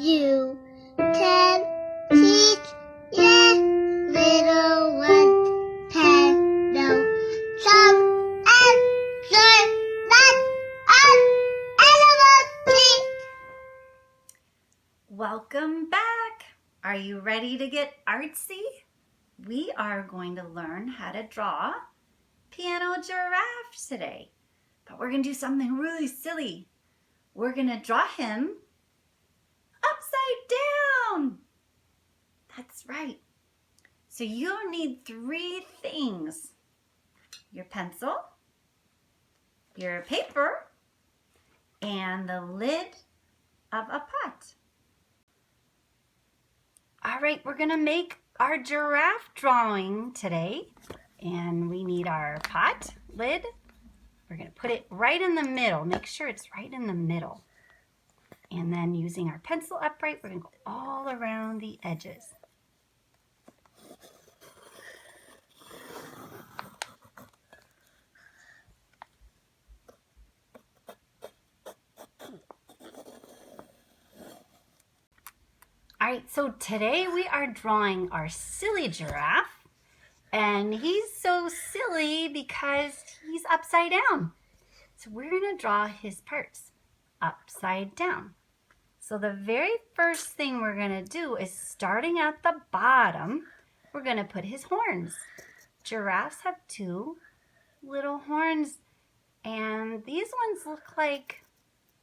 you can teach your little one piano. Some answer that an animal teach. Welcome back. Are you ready to get artsy? We are going to learn how to draw Piano Giraffe today. But we're going to do something really silly. We're going to draw him upside down. That's right. So you'll need 3 things. Your pencil, your paper, and the lid of a pot. All right, we're going to make our giraffe drawing today. And we need our pot lid. We're going to put it right in the middle. Make sure it's right in the middle. And then using our pencil upright, we're going to go all around the edges. All right, so today we are drawing our silly giraffe. And he's so silly because he's upside down. So we're going to draw his parts upside down. So the very first thing we're going to do is, starting at the bottom, we're going to put his horns. Giraffes have 2 little horns, and these ones look like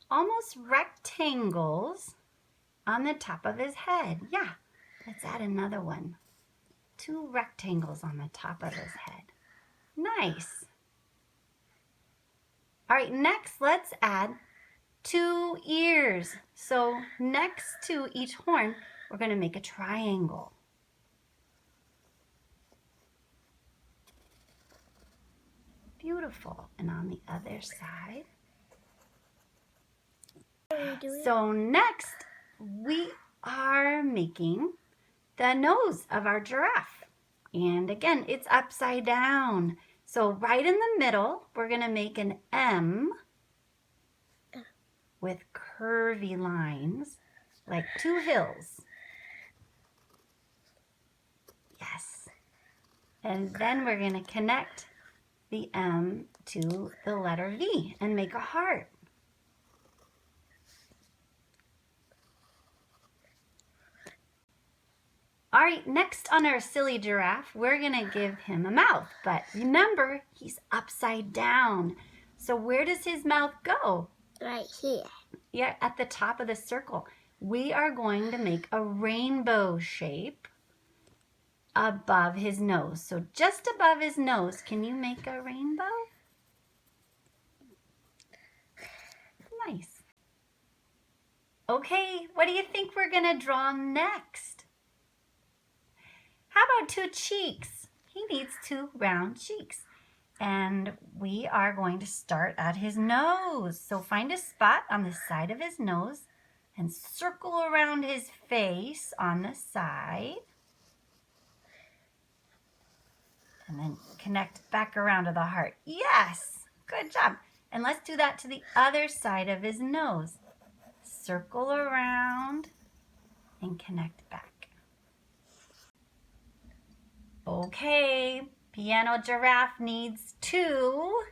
almost rectangles on the top of his head. Yeah, let's add another one. 2 rectangles on the top of his head. Nice. All right, next let's add 2 ears. So next to each horn, we're going to make a triangle. Beautiful. And on the other side. So next, we are making the nose of our giraffe. And again, it's upside down. So right in the middle, we're going to make an M with curvy lines, like 2 hills. Yes. And then we're going to connect the M to the letter V and make a heart. All right, next on our silly giraffe, we're going to give him a mouth. But remember, he's upside down. So where does his mouth go? Right here. Yeah, at the top of the circle. We are going to make a rainbow shape above his nose. So just above his nose, can you make a rainbow? Nice. Okay, what do you think we're going to draw next? How about 2 cheeks? He needs 2 round cheeks. And we are going to start at his nose. So find a spot on the side of his nose and circle around his face on the side. And then connect back around to the heart. Yes, good job. And let's do that to the other side of his nose. Circle around and connect back. Okay, Piano Giraffe needs 2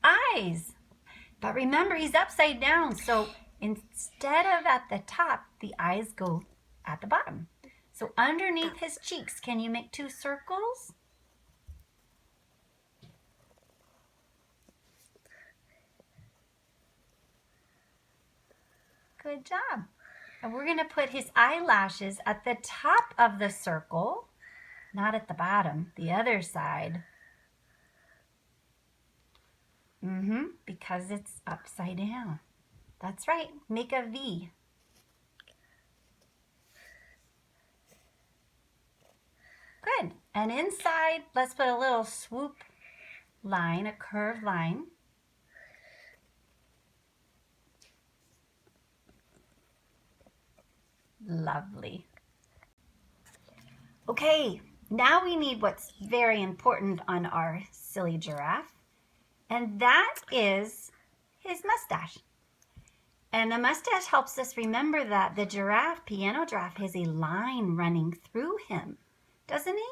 eyes. But remember, he's upside down, so instead of at the top, the eyes go at the bottom. So underneath his cheeks, can you make 2 circles? Good job. And we're going to put his eyelashes at the top of the circle. Not at the bottom, the other side. Because it's upside down. That's right, make a V. Good, and inside, let's put a little swoop line, a curved line. Lovely. Okay, now we need what's very important on our silly giraffe, and that is his mustache. And the mustache helps us remember that the giraffe, piano giraffe, has a line running through him, doesn't he?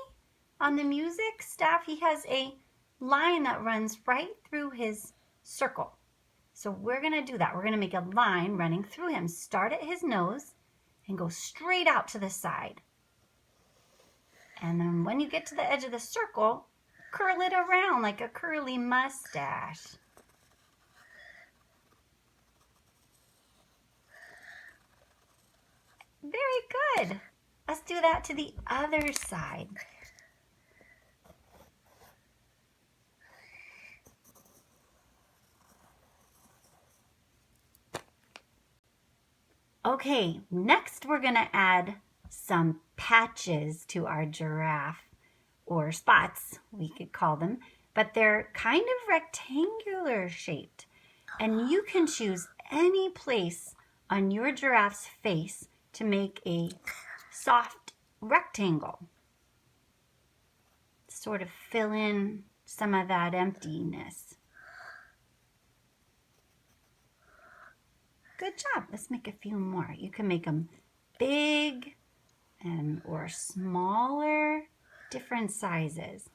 On the music staff, he has a line that runs right through his circle. So we're going to do that. We're going to make a line running through him. Start at his nose and go straight out to the side. And then when you get to the edge of the circle, curl it around like a curly mustache. Very good. Let's do that to the other side. Okay, next we're going to add some patches to our giraffe, or spots, we could call them, but they're kind of rectangular shaped. And you can choose any place on your giraffe's face to make a soft rectangle. Sort of fill in some of that emptiness. Good job. Let's make a few more. You can make them big and or smaller, different sizes.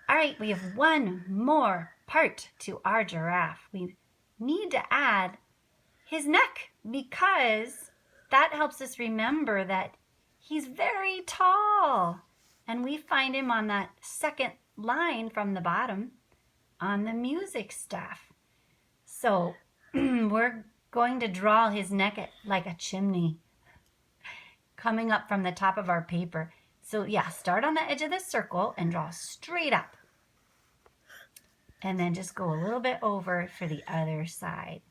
All right, we have one more part to our giraffe. We need to add his neck because that helps us remember that he's very tall. And we find him on that second line from the bottom on the music staff. So we're going to draw his neck like a chimney coming up from the top of our paper. So yeah, start on the edge of the circle and draw straight up. And then just go a little bit over for the other side.